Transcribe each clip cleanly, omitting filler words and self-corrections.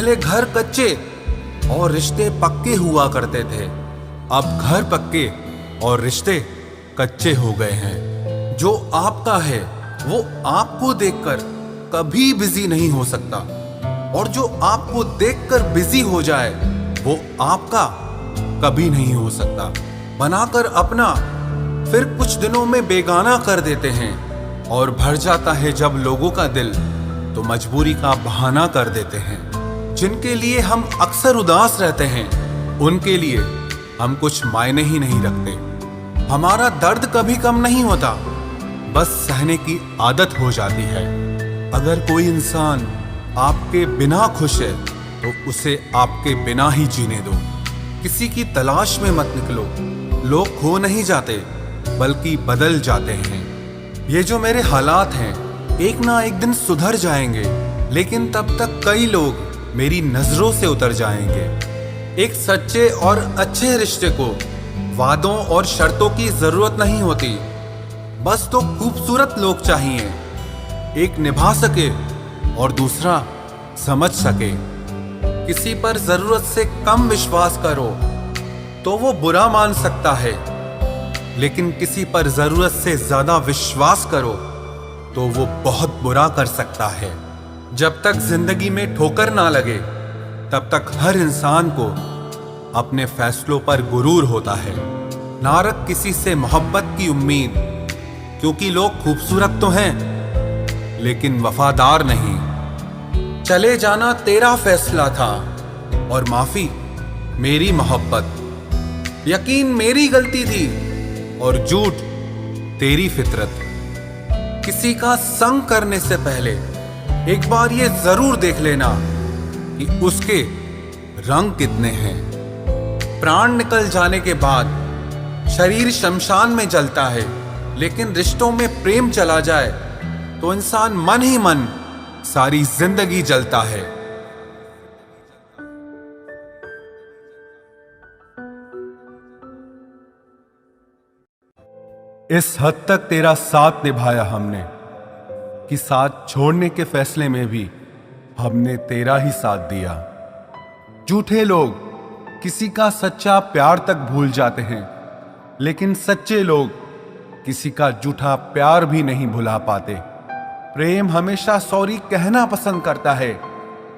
पहले घर कच्चे और रिश्ते पक्के हुआ करते थे। अब घर पक्के और रिश्ते कच्चे हो गए हैं। जो आपका है वो आपको देखकर कभी बिजी नहीं हो सकता, और जो आपको देखकर बिजी हो जाए वो आपका कभी नहीं हो सकता। बनाकर अपना फिर कुछ दिनों में बेगाना कर देते हैं, और भर जाता है जब लोगों का दिल तो मजबूरी का बहाना कर देते हैं। जिनके लिए हम अक्सर उदास रहते हैं उनके लिए हम कुछ मायने ही नहीं रखते। हमारा दर्द कभी कम नहीं होता, बस सहने की आदत हो जाती है। अगर कोई इंसान आपके बिना खुश है तो उसे आपके बिना ही जीने दो। किसी की तलाश में मत निकलो। लोग खो नहीं जाते बल्कि बदल जाते हैं। ये जो मेरे हालात हैं एक ना एक दिन सुधर जाएंगे, लेकिन तब तक कई लोग मेरी नजरों से उतर जाएंगे। एक सच्चे और अच्छे रिश्ते को वादों और शर्तों की जरूरत नहीं होती, बस तो खूबसूरत लोग चाहिए। एक निभा सके और दूसरा समझ सके। किसी पर जरूरत से कम विश्वास करो तो वो बुरा मान सकता है, लेकिन किसी पर जरूरत से ज्यादा विश्वास करो तो वो बहुत बुरा कर सकता है। जब तक जिंदगी में ठोकर ना लगे तब तक हर इंसान को अपने फैसलों पर गुरूर होता है। ना रख किसी से मोहब्बत की उम्मीद, क्योंकि लोग खूबसूरत तो हैं लेकिन वफादार नहीं। चले जाना तेरा फैसला था और माफी मेरी मोहब्बत। यकीन मेरी गलती थी और झूठ तेरी फितरत। किसी का संग करने से पहले एक बार ये जरूर देख लेना कि उसके रंग कितने हैं। प्राण निकल जाने के बाद शरीर शमशान में जलता है, लेकिन रिश्तों में प्रेम चला जाए तो इंसान मन ही मन सारी जिंदगी जलता है। इस हद तक तेरा साथ निभाया हमने कि साथ छोड़ने के फैसले में भी हमने तेरा ही साथ दिया। झूठे लोग किसी का सच्चा प्यार तक भूल जाते हैं, लेकिन सच्चे लोग किसी का झूठा प्यार भी नहीं भुला पाते। प्रेम हमेशा सॉरी कहना पसंद करता है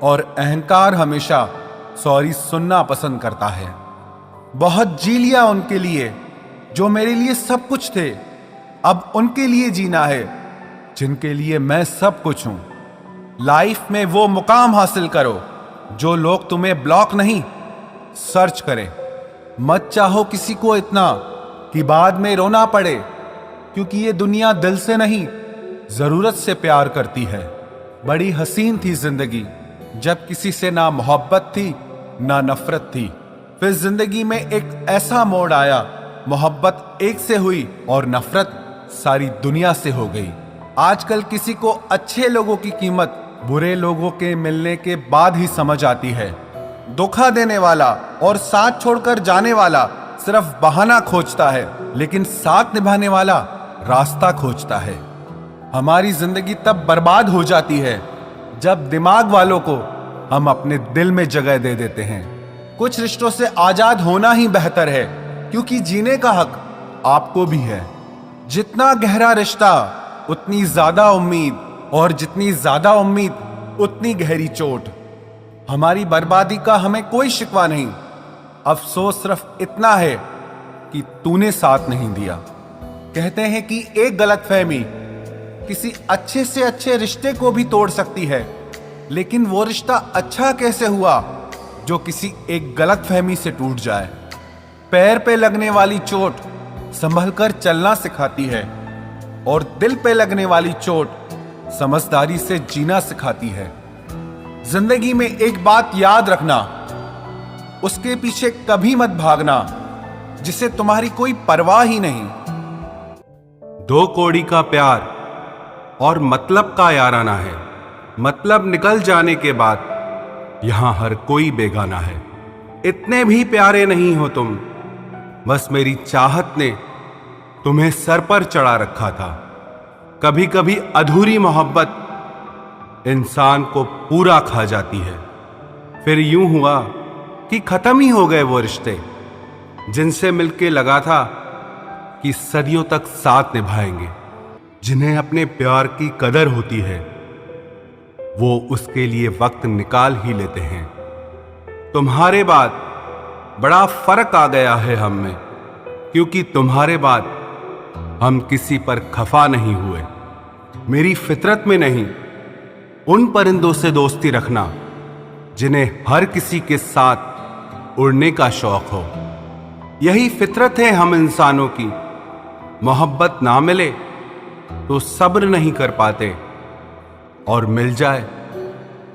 और अहंकार हमेशा सॉरी सुनना पसंद करता है। बहुत जी लिया उनके लिए जो मेरे लिए सब कुछ थे, अब उनके लिए जीना है जिनके लिए मैं सब कुछ हूं। लाइफ में वो मुकाम हासिल करो जो लोग तुम्हें ब्लॉक नहीं सर्च करें। मत चाहो किसी को इतना कि बाद में रोना पड़े, क्योंकि ये दुनिया दिल से नहीं जरूरत से प्यार करती है। बड़ी हसीन थी जिंदगी जब किसी से ना मोहब्बत थी ना नफरत थी। फिर जिंदगी में एक ऐसा मोड़ आया, मोहब्बत एक से हुई और नफरत सारी दुनिया से हो गई। आजकल किसी को अच्छे लोगों की कीमत बुरे लोगों के मिलने के बाद ही समझ आती है। धोखा देने वाला और साथ छोड़कर जाने वाला सिर्फ बहाना खोजता है, लेकिन साथ निभाने वाला रास्ता खोजता है। हमारी जिंदगी तब बर्बाद हो जाती है जब दिमाग वालों को हम अपने दिल में जगह दे देते हैं। कुछ रिश्तों से आजाद होना ही बेहतर है, क्योंकि जीने का हक आपको भी है। जितना गहरा रिश्ता उतनी ज्यादा उम्मीद, और जितनी ज्यादा उम्मीद उतनी गहरी चोट। हमारी बर्बादी का हमें कोई शिकवा नहीं, अफसोस सिर्फ इतना है कि तूने साथ नहीं दिया। कहते हैं कि एक गलतफहमी किसी अच्छे से अच्छे रिश्ते को भी तोड़ सकती है, लेकिन वो रिश्ता अच्छा कैसे हुआ जो किसी एक गलतफहमी से टूट जाए। पैर पे लगने वाली चोट संभलकर चलना सिखाती है, और दिल पे लगने वाली चोट समझदारी से जीना सिखाती है। जिंदगी में एक बात याद रखना, उसके पीछे कभी मत भागना जिसे तुम्हारी कोई परवाह ही नहीं। दो कौड़ी का प्यार और मतलब का याराना है। मतलब निकल जाने के बाद यहां हर कोई बेगाना है। इतने भी प्यारे नहीं हो तुम, बस मेरी चाहत ने तुम्हें सर पर चढ़ा रखा था। कभी कभी अधूरी मोहब्बत इंसान को पूरा खा जाती है। फिर यूं हुआ कि खत्म ही हो गए वो रिश्ते जिनसे मिलके लगा था कि सदियों तक साथ निभाएंगे। जिन्हें अपने प्यार की कदर होती है वो उसके लिए वक्त निकाल ही लेते हैं। तुम्हारे बाद बड़ा फर्क आ गया है हम में, क्योंकि तुम्हारे बाद हम किसी पर खफा नहीं हुए। मेरी फितरत में नहीं उन परिंदों से दोस्ती रखना जिन्हें हर किसी के साथ उड़ने का शौक हो। यही फितरत है हम इंसानों की। मोहब्बत ना मिले तो सब्र नहीं कर पाते, और मिल जाए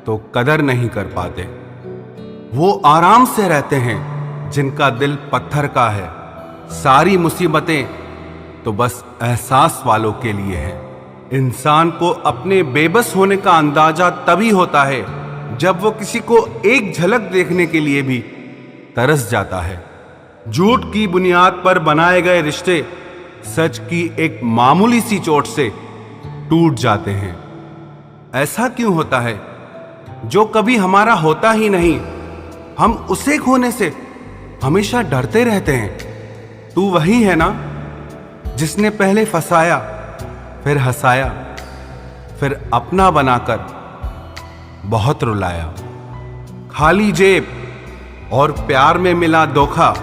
तो कदर नहीं कर पाते। वो आराम से रहते हैं जिनका दिल पत्थर का है। सारी मुसीबतें तो बस एहसास वालों के लिए हैं। इंसान को अपने बेबस होने का अंदाजा तभी होता है जब वो किसी को एक झलक देखने के लिए भी तरस जाता है। झूठ की बुनियाद पर बनाए गए रिश्ते सच की एक मामूली सी चोट से टूट जाते हैं। ऐसा क्यों होता है? जो कभी हमारा होता ही नहीं, हम उसे खोने से हमेशा डरते रहते हैं। तू वही है ना जिसने पहले फंसाया, फिर हंसाया, फिर अपना बनाकर बहुत रुलाया। खाली जेब और प्यार में मिला धोखा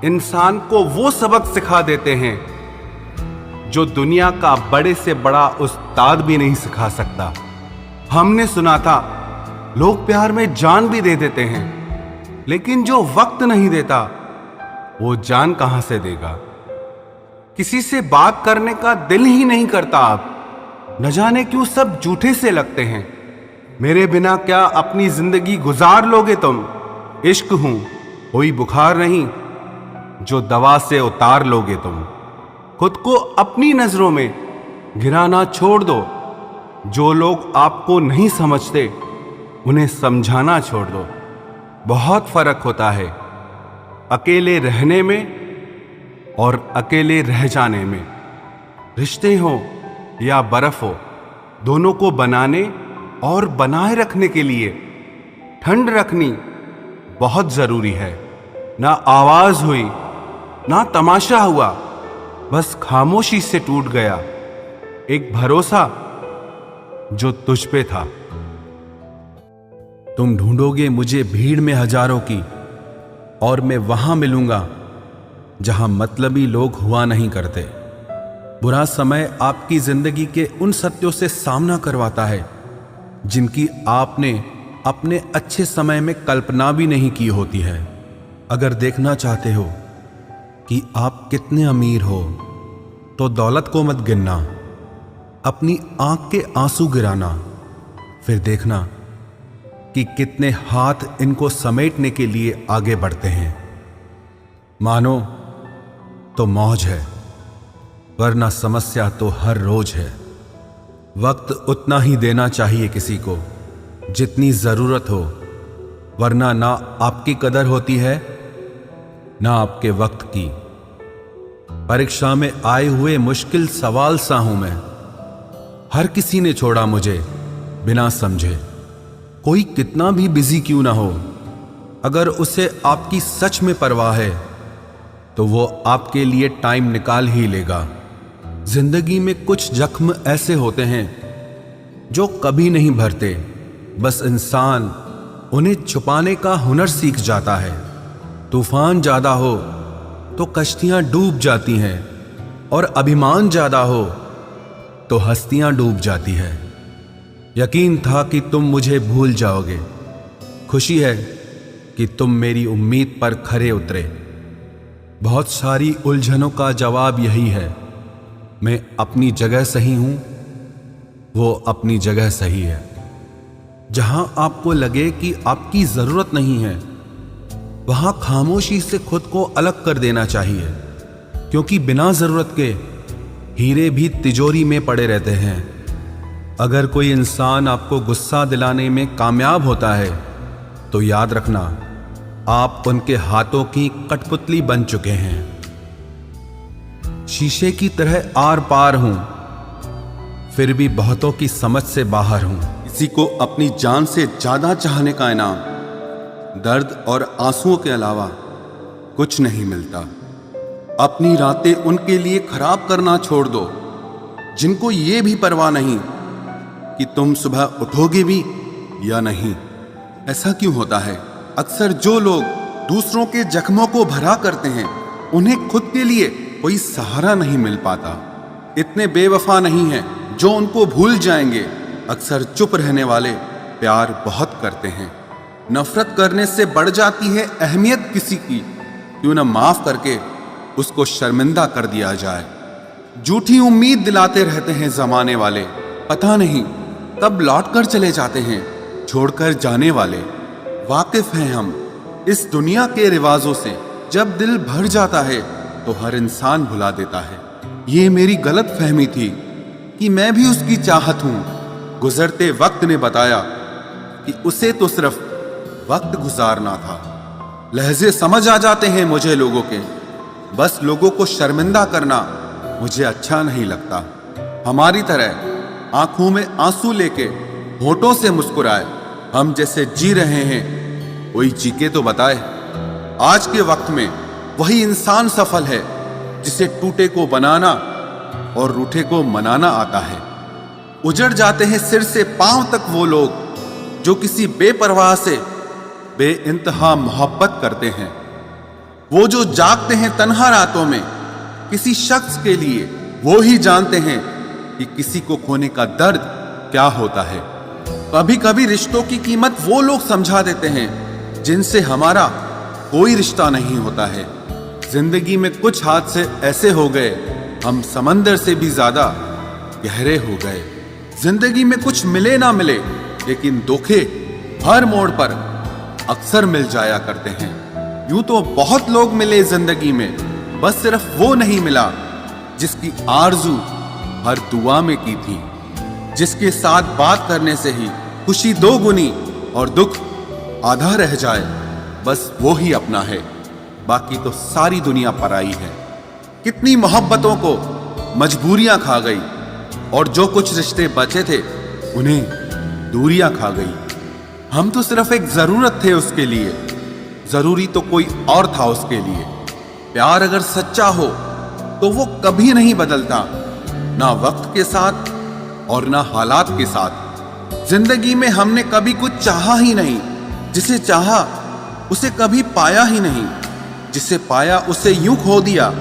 इंसान को वो सबक सिखा देते हैं जो दुनिया का बड़े से बड़ा उस्ताद भी नहीं सिखा सकता। हमने सुना था लोग प्यार में जान भी दे देते हैं, लेकिन जो वक्त नहीं देता वो जान कहां से देगा। किसी से बात करने का दिल ही नहीं करता अब। न जाने क्यों सब झूठे से लगते हैं। मेरे बिना क्या अपनी जिंदगी गुजार लोगे तुम? इश्क हूं कोई बुखार नहीं जो दवा से उतार लोगे तुम। खुद को अपनी नजरों में गिराना छोड़ दो। जो लोग आपको नहीं समझते उन्हें समझाना छोड़ दो। बहुत फर्क होता है अकेले रहने में और अकेले रह जाने में। रिश्ते हो या बर्फ हो, दोनों को बनाने और बनाए रखने के लिए ठंड रखनी बहुत जरूरी है। ना आवाज हुई ना तमाशा हुआ, बस खामोशी से टूट गया एक भरोसा जो तुझ पे था। तुम ढूंढोगे मुझे भीड़ में हजारों की, और मैं वहां मिलूंगा जहां मतलबी लोग हुआ नहीं करते। बुरा समय आपकी जिंदगी के उन सत्यों से सामना करवाता है जिनकी आपने अपने अच्छे समय में कल्पना भी नहीं की होती है। अगर देखना चाहते हो कि आप कितने अमीर हो तो दौलत को मत गिनना, अपनी आंख के आंसू गिराना, फिर देखना कि कितने हाथ इनको समेटने के लिए आगे बढ़ते हैं। मानो तो मौज है, वरना समस्या तो हर रोज है। वक्त उतना ही देना चाहिए किसी को जितनी जरूरत हो, वरना ना आपकी कदर होती है ना आपके वक्त की। परीक्षा में आए हुए मुश्किल सवाल सा हूं मैं। हर किसी ने छोड़ा मुझे बिना समझे। कोई कितना भी बिजी क्यों ना हो, अगर उसे आपकी सच में परवाह है तो वो आपके लिए टाइम निकाल ही लेगा। जिंदगी में कुछ जख्म ऐसे होते हैं जो कभी नहीं भरते, बस इंसान उन्हें छुपाने का हुनर सीख जाता है। तूफान ज्यादा हो तो कश्तियां डूब जाती हैं, और अभिमान ज्यादा हो तो हस्तियां डूब जाती है। यकीन था कि तुम मुझे भूल जाओगे। खुशी है कि तुम मेरी उम्मीद पर खरे उतरे। बहुत सारी उलझनों का जवाब यही है, मैं अपनी जगह सही हूं, वो अपनी जगह सही है। जहां आपको लगे कि आपकी जरूरत नहीं है, वहां खामोशी से खुद को अलग कर देना चाहिए, क्योंकि बिना जरूरत के हीरे भी तिजोरी में पड़े रहते हैं। अगर कोई इंसान आपको गुस्सा दिलाने में कामयाब होता है तो याद रखना आप उनके हाथों की कठपुतली बन चुके हैं। शीशे की तरह आर पार हूं, फिर भी बहुतों की समझ से बाहर हूं। किसी को अपनी जान से ज्यादा चाहने का इनाम दर्द और आंसुओं के अलावा कुछ नहीं मिलता। अपनी रातें उनके लिए खराब करना छोड़ दो जिनको ये भी परवाह नहीं कि तुम सुबह उठोगे भी या नहीं। ऐसा क्यों होता है? अक्सर जो लोग दूसरों के जख्मों को भरा करते हैं उन्हें खुद के लिए कोई सहारा नहीं मिल पाता। इतने बेवफा नहीं हैं जो उनको भूल जाएंगे। अक्सर चुप रहने वाले प्यार बहुत करते हैं। नफरत करने से बढ़ जाती है अहमियत किसी की, क्यों न माफ करके उसको शर्मिंदा कर दिया जाए। झूठी उम्मीद दिलाते रहते हैं जमाने वाले, पता नहीं कब लौट कर चले जाते हैं छोड़कर जाने वाले। वाकिफ हैं हम इस दुनिया के रिवाजों से, जब दिल भर जाता है तो हर इंसान भुला देता है। ये मेरी गलत फहमी थी कि मैं भी उसकी चाहत हूं। गुजरते वक्त ने बताया कि उसे तो सिर्फ वक्त गुजारना था। लहजे समझ आ जाते हैं मुझे लोगों के, बस लोगों को शर्मिंदा करना मुझे अच्छा नहीं लगता। हमारी तरह आंखों में आंसू लेके होठों से मुस्कुराए, हम जैसे जी रहे हैं कोई जी के तो बताए। आज के वक्त में वही इंसान सफल है जिसे टूटे को बनाना और रूठे को मनाना आता है। उजड़ जाते हैं सिर से पांव तक वो लोग जो किसी बेपरवाह से बेइंतहा मोहब्बत करते हैं। वो जो जागते हैं तन्हा रातों में किसी शख्स के लिए, वो ही जानते हैं कि किसी को खोने का दर्द क्या होता है। कभी कभी रिश्तों की कीमत वो लोग समझा देते हैं जिनसे हमारा कोई रिश्ता नहीं होता है। जिंदगी में कुछ हादसे ऐसे हो गए हम समंदर से भी ज्यादा गहरे हो गए। जिंदगी में कुछ मिले ना मिले लेकिन धोखे हर मोड़ पर अक्सर मिल जाया करते हैं। यूं तो बहुत लोग मिले जिंदगी में, बस सिर्फ वो नहीं मिला जिसकी आरजू हर दुआ में की थी, जिसके साथ बात करने से ही खुशी दो गुनी और दुख आधा रह जाए। बस वो ही अपना है, बाकी तो सारी दुनिया पराई है। कितनी मोहब्बतों को मजबूरियां खा गई और जो कुछ रिश्ते बचे थे उन्हें दूरियां खा गई। हम तो सिर्फ एक जरूरत थे उसके लिए, जरूरी तो कोई और था उसके लिए। प्यार अगर सच्चा हो तो वो कभी नहीं बदलता, ना वक्त के साथ और ना हालात के साथ। जिंदगी में हमने कभी कुछ चाहा ही नहीं, जिसे चाहा उसे कभी पाया ही नहीं, जिसे पाया उसे यूं खो दिया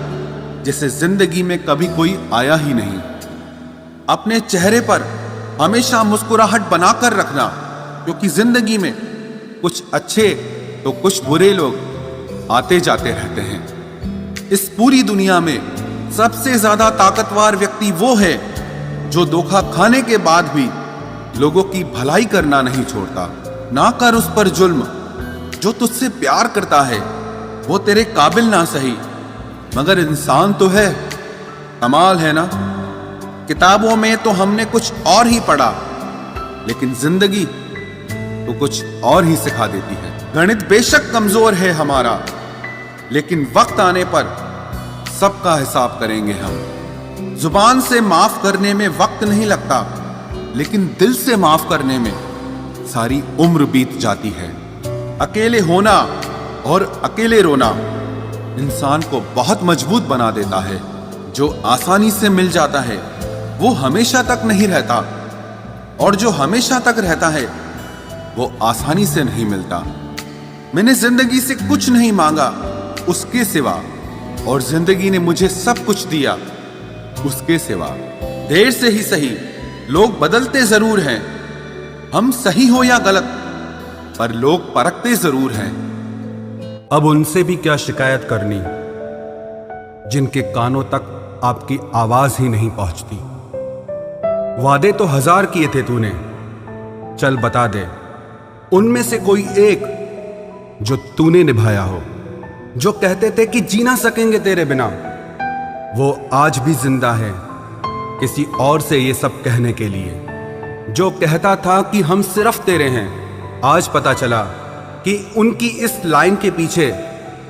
जैसे जिंदगी में कभी कोई आया ही नहीं। अपने चेहरे पर हमेशा मुस्कुराहट बनाकर रखना, क्योंकि जिंदगी में कुछ अच्छे तो कुछ बुरे लोग आते जाते रहते हैं। इस पूरी दुनिया में सबसे ज्यादा ताकतवर व्यक्ति वो है जो धोखा खाने के बाद भी लोगों की भलाई करना नहीं छोड़ता। ना कर उस पर जुल्म, जो तुझसे प्यार करता है वो तेरे काबिल ना सही मगर इंसान तो है। कमाल है ना, किताबों में तो हमने कुछ और ही पढ़ा लेकिन जिंदगी तो कुछ और ही सिखा देती है। गणित बेशक कमजोर है हमारा, लेकिन वक्त आने पर सबका हिसाब करेंगे हम। जुबान से माफ करने में वक्त नहीं लगता, लेकिन दिल से माफ करने में सारी उम्र बीत जाती है। अकेले होना और अकेले रोना इंसान को बहुत मजबूत बना देता है। जो आसानी से मिल जाता है वो हमेशा तक नहीं रहता, और जो हमेशा तक रहता है वो आसानी से नहीं मिलता। मैंने जिंदगी से कुछ नहीं मांगा उसके सिवा, और जिंदगी ने मुझे सब कुछ दिया उसके सिवा। देर से ही सही, लोग बदलते जरूर हैं, हम सही हो या गलत, पर लोग परखते जरूर हैं। अब उनसे भी क्या शिकायत करनी जिनके कानों तक आपकी आवाज ही नहीं पहुंचती। वादे तो 1000 किए थे तूने, चल बता दे उनमें से कोई एक जो तूने निभाया हो। जो कहते थे कि जी ना सकेंगे तेरे बिना, वो आज भी जिंदा है किसी और से ये सब कहने के लिए। जो कहता था कि हम सिर्फ तेरे हैं, आज पता चला कि उनकी इस लाइन के पीछे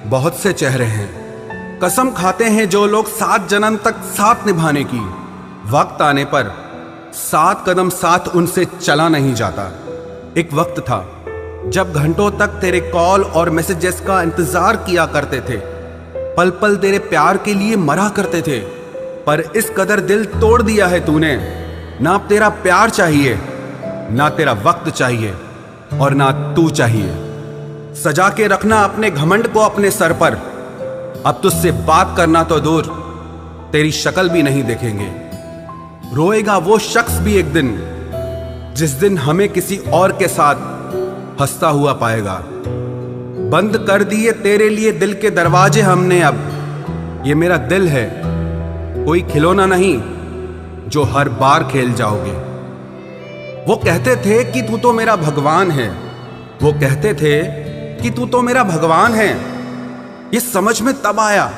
बहुत से चेहरे हैं। कसम खाते हैं जो लोग 7 जन्म तक साथ निभाने की, वक्त आने पर 7 कदम साथ उनसे चला नहीं जाता। एक वक्त था जब घंटों तक तेरे कॉल और मैसेजेस का इंतजार किया करते थे, पल पल तेरे प्यार के लिए मरा करते थे, पर इस कदर दिल तोड़ दिया है तूने। ना तेरा प्यार चाहिए, ना तेरा वक्त चाहिए, और ना तू चाहिए। सजा के रखना अपने घमंड को अपने सर पर। अब तुझसे बात करना तो दूर, तेरी शक्ल भी नहीं देखेंगे। रोएगा वो शख्स भी एक दिन, जिस दिन हमें किसी और के साथ हंसता हुआ पाएगा। बंद कर दिए तेरे लिए दिल के दरवाजे हमने अब। ये मेरा दिल है, कोई खिलौना नहीं जो हर बार खेल जाओगे। वो कहते थे कि तू तो मेरा भगवान है, वो कहते थे कि तू तो मेरा भगवान है। ये समझ में तब आया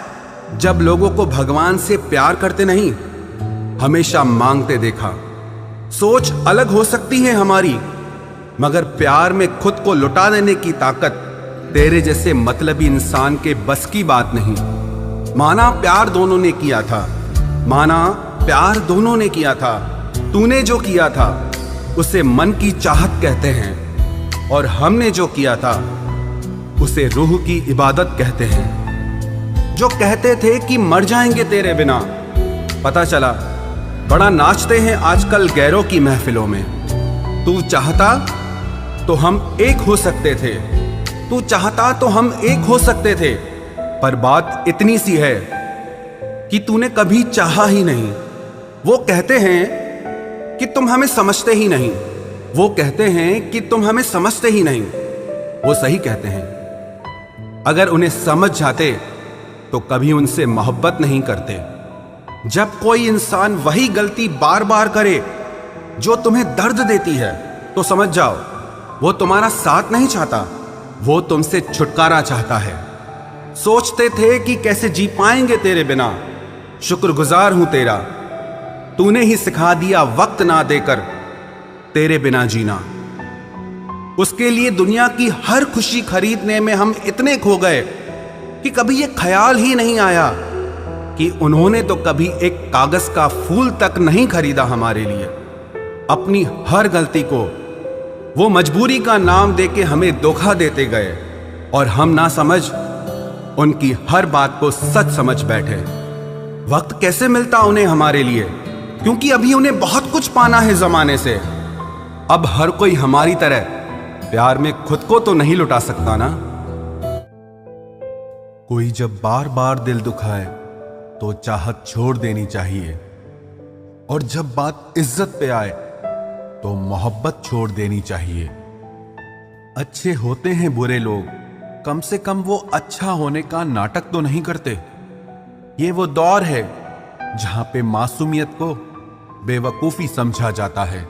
जब लोगों को भगवान से प्यार करते नहीं, हमेशा मांगते देखा। सोच अलग हो सकती है हमारी, मगर प्यार में खुद को लुटा देने की ताकत तेरे जैसे मतलबी इंसान के बस की बात नहीं। माना प्यार दोनों ने किया था, माना प्यार दोनों ने किया था। तूने जो किया था उसे मन की चाहत कहते हैं, और हमने जो किया था उसे रूह की इबादत कहते हैं। जो कहते थे कि मर जाएंगे तेरे बिना, पता चला बड़ा नाचते हैं आजकल गैरों की महफिलों में। तू चाहता तो हम एक हो सकते थे, तू चाहता तो हम एक हो सकते थे, पर बात इतनी सी है कि तूने कभी चाहा ही नहीं। वो कहते हैं कि तुम हमें समझते ही नहीं, वो कहते हैं कि तुम हमें समझते ही नहीं। वो सही कहते हैं। अगर उन्हें समझ जाते तो कभी उनसे मोहब्बत नहीं करते। जब कोई इंसान वही गलती बार बार करे जो तुम्हें दर्द देती है, तो समझ जाओ वो तुम्हारा साथ नहीं चाहता, वो तुमसे छुटकारा चाहता है। सोचते थे कि कैसे जी पाएंगे तेरे बिना, शुक्रगुजार हूं तेरा, तूने ही सिखा दिया वक्त ना देकर तेरे बिना जीना। उसके लिए दुनिया की हर खुशी खरीदने में हम इतने खो गए कि कभी ये ख्याल ही नहीं आया कि उन्होंने तो कभी एक कागज का फूल तक नहीं खरीदा हमारे लिए। अपनी हर गलती को वो मजबूरी का नाम देके हमें धोखा देते गए, और हम ना समझ उनकी हर बात को सच समझ बैठे। वक्त कैसे मिलता उन्हें हमारे लिए, क्योंकि अभी उन्हें बहुत कुछ पाना है जमाने से। अब हर कोई हमारी तरह प्यार में खुद को तो नहीं लुटा सकता ना। कोई जब बार बार दिल दुखाए तो चाहत छोड़ देनी चाहिए, और जब बात इज्जत पे आए तो मोहब्बत छोड़ देनी चाहिए। अच्छे होते हैं बुरे लोग, कम से कम वो अच्छा होने का नाटक तो नहीं करते। ये वो दौर है जहां पे मासूमियत को बेवकूफी समझा जाता है।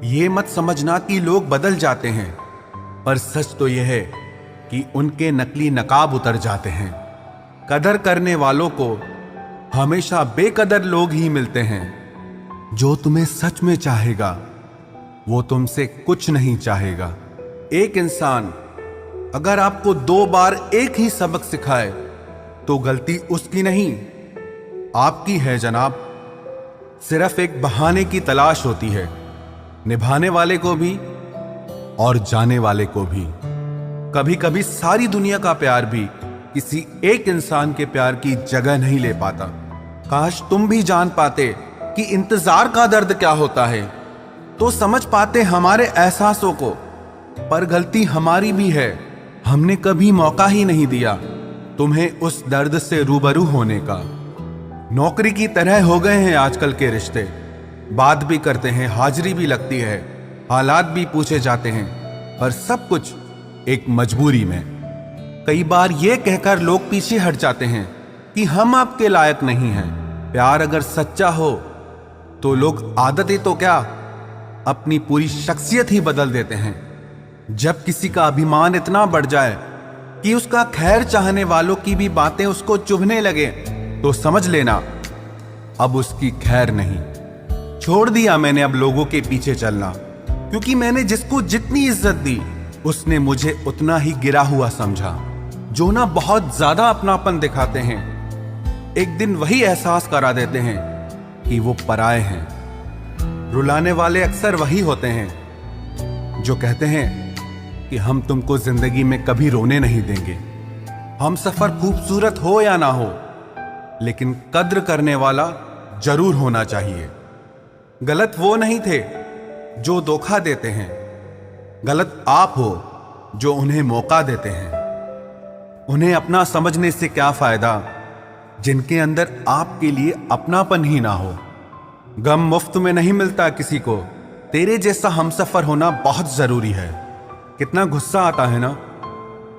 ये मत समझना कि लोग बदल जाते हैं, पर सच तो यह है कि उनके नकली नकाब उतर जाते हैं। कदर करने वालों को हमेशा बेकदर लोग ही मिलते हैं। जो तुम्हें सच में चाहेगा वो तुमसे कुछ नहीं चाहेगा। एक इंसान अगर आपको 2 बार एक ही सबक सिखाए तो गलती उसकी नहीं, आपकी है जनाब। सिर्फ एक बहाने की तलाश होती है, निभाने वाले को भी और जाने वाले को भी। कभी कभी सारी दुनिया का प्यार भी किसी एक इंसान के प्यार की जगह नहीं ले पाता। काश तुम भी जान पाते कि इंतजार का दर्द क्या होता है, तो समझ पाते हमारे एहसासों को। पर गलती हमारी भी है, हमने कभी मौका ही नहीं दिया तुम्हें उस दर्द से रूबरू होने का। नौकरी की तरह हो गए हैं आजकल के रिश्ते, बात भी करते हैं, हाजिरी भी लगती है, हालात भी पूछे जाते हैं, पर सब कुछ एक मजबूरी में। कई बार ये कहकर लोग पीछे हट जाते हैं कि हम आपके लायक नहीं हैं। प्यार अगर सच्चा हो तो लोग आदतें तो क्या, अपनी पूरी शख्सियत ही बदल देते हैं। जब किसी का अभिमान इतना बढ़ जाए कि उसका खैर चाहने वालों की भी बातें उसको चुभने लगे, तो समझ लेना अब उसकी खैर नहीं। छोड़ दिया मैंने अब लोगों के पीछे चलना, क्योंकि मैंने जिसको जितनी इज्जत दी उसने मुझे उतना ही गिरा हुआ समझा। जो ना बहुत ज्यादा अपनापन दिखाते हैं, एक दिन वही एहसास करा देते हैं कि वो पराए हैं। रुलाने वाले अक्सर वही होते हैं जो कहते हैं कि हम तुमको जिंदगी में कभी रोने नहीं देंगे। हम सफर खूबसूरत हो या ना हो, लेकिन कद्र करने वाला जरूर होना चाहिए। गलत वो नहीं थे जो धोखा देते हैं, गलत आप हो जो उन्हें मौका देते हैं। उन्हें अपना समझने से क्या फायदा जिनके अंदर आपके लिए अपनापन ही ना हो। गम मुफ्त में नहीं मिलता किसी को, तेरे जैसा हमसफर होना बहुत जरूरी है। कितना गुस्सा आता है ना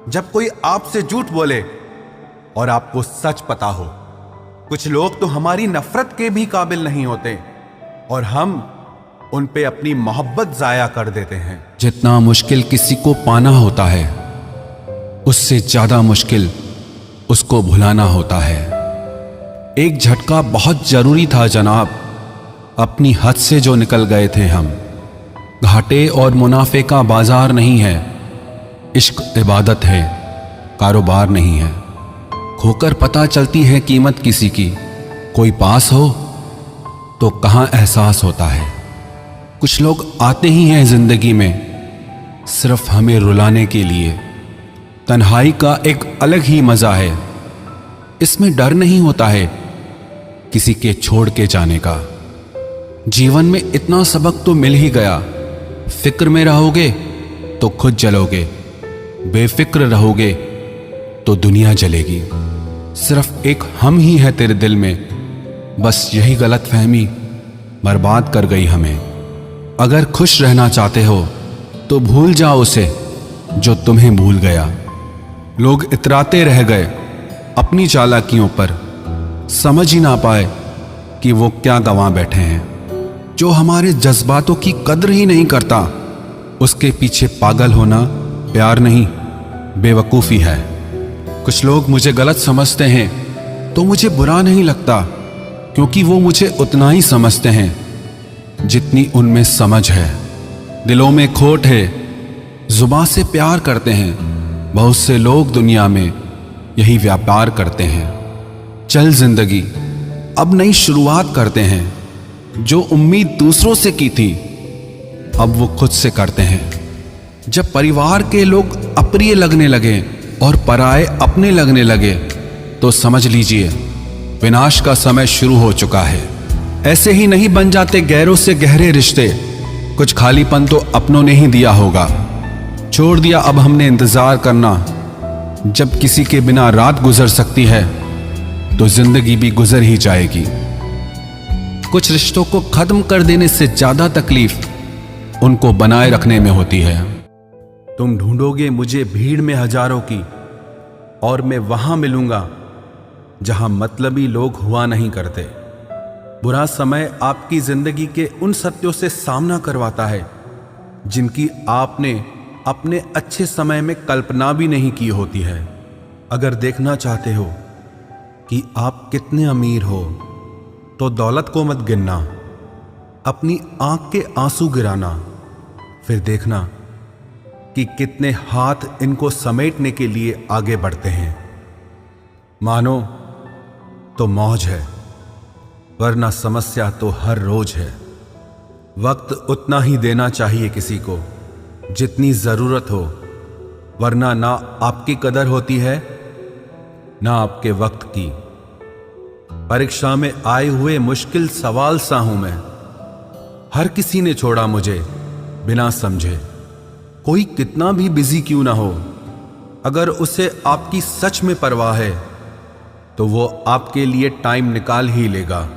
जब कोई आपसे झूठ बोले और आपको सच पता हो। कुछ लोग तो हमारी नफरत के भी काबिल नहीं होते और हम उन पे अपनी मोहब्बत जाया कर देते हैं। जितना मुश्किल किसी को पाना होता है, उससे ज्यादा मुश्किल उसको भुलाना होता है। एक झटका बहुत जरूरी था जनाब, अपनी हद से जो निकल गए थे हम। घाटे और मुनाफे का बाजार नहीं है, इश्क इबादत है, कारोबार नहीं है। खोकर पता चलती है कीमत किसी की, कोई पास हो तो कहाँ एहसास होता है। कुछ लोग आते ही हैं जिंदगी में सिर्फ हमें रुलाने के लिए। तन्हाई का एक अलग ही मजा है, इसमें डर नहीं होता है किसी के छोड़ के जाने का। जीवन में इतना सबक तो मिल ही गया, फिक्र में रहोगे तो खुद जलोगे, बेफिक्र रहोगे तो दुनिया जलेगी। सिर्फ एक हम ही है तेरे दिल में, बस यही गलतफहमी बर्बाद कर गई हमें। अगर खुश रहना चाहते हो तो भूल जाओ उसे जो तुम्हें भूल गया। लोग इतराते रह गए अपनी चालाकियों पर, समझ ही ना पाए कि वो क्या गंवा बैठे हैं। जो हमारे जज्बातों की कद्र ही नहीं करता, उसके पीछे पागल होना प्यार नहीं, बेवकूफ़ी है। कुछ लोग मुझे गलत समझते हैं तो मुझे बुरा नहीं लगता, क्योंकि वो मुझे उतना ही समझते हैं जितनी उनमें समझ है। दिलों में खोट है, जुबान से प्यार करते हैं। बहुत से लोग दुनिया में यही व्यापार करते हैं। चल जिंदगी अब नई शुरुआत करते हैं। जो उम्मीद दूसरों से की थी अब वो खुद से करते हैं। जब परिवार के लोग अप्रिय लगने लगे और पराये अपने लगने लगे तो समझ लीजिए विनाश का समय शुरू हो चुका है। ऐसे ही नहीं बन जाते गैरों से गहरे रिश्ते, कुछ खालीपन तो अपनों ने ही दिया होगा। छोड़ दिया अब हमने इंतजार करना। जब किसी के बिना रात गुजर सकती है तो जिंदगी भी गुजर ही जाएगी। कुछ रिश्तों को खत्म कर देने से ज्यादा तकलीफ उनको बनाए रखने में होती है। तुम ढूंढोगे मुझे भीड़ में हजारों की, और मैं वहां मिलूंगा जहां मतलबी लोग हुआ नहीं करते। बुरा समय आपकी जिंदगी के उन सत्यों से सामना करवाता है जिनकी आपने अपने अच्छे समय में कल्पना भी नहीं की होती है। अगर देखना चाहते हो कि आप कितने अमीर हो तो दौलत को मत गिनना, अपनी आंख के आंसू गिराना, फिर देखना कि कितने हाथ इनको समेटने के लिए आगे बढ़ते हैं। मानो तो मौज है, वरना समस्या तो हर रोज है। वक्त उतना ही देना चाहिए किसी को जितनी जरूरत हो, वरना ना आपकी कदर होती है ना आपके वक्त की। परीक्षा में आए हुए मुश्किल सवाल सा हूं मैं। हर किसी ने छोड़ा मुझे बिना समझे। कोई कितना भी बिजी क्यों ना हो, अगर उसे आपकी सच में परवाह है तो वो आपके लिए टाइम निकाल ही लेगा।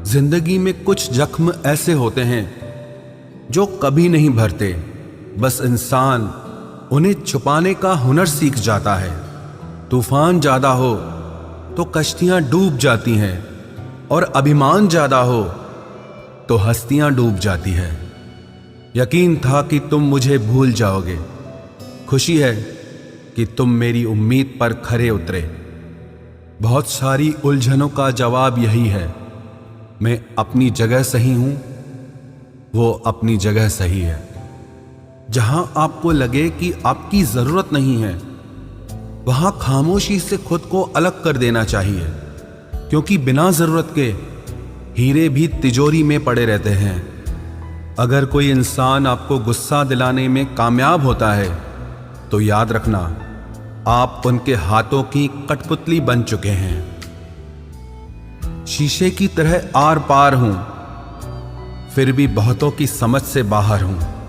जिंदगी में कुछ जख्म ऐसे होते हैं जो कभी नहीं भरते, बस इंसान उन्हें छुपाने का हुनर सीख जाता है। तूफान ज्यादा हो तो कश्तियां डूब जाती हैं, और अभिमान ज्यादा हो तो हस्तियां डूब जाती है। यकीन था कि तुम मुझे भूल जाओगे, खुशी है कि तुम मेरी उम्मीद पर खरे उतरे। बहुत सारी उलझनों का जवाब यही है, मैं अपनी जगह सही हूं, वो अपनी जगह सही है। जहां आपको लगे कि आपकी जरूरत नहीं है, वहां खामोशी से खुद को अलग कर देना चाहिए, क्योंकि बिना जरूरत के हीरे भी तिजोरी में पड़े रहते हैं। अगर कोई इंसान आपको गुस्सा दिलाने में कामयाब होता है तो याद रखना आप उनके हाथों की कठपुतली बन चुके हैं। शीशे की तरह आर पार हूं, फिर भी बहुतों की समझ से बाहर हूं।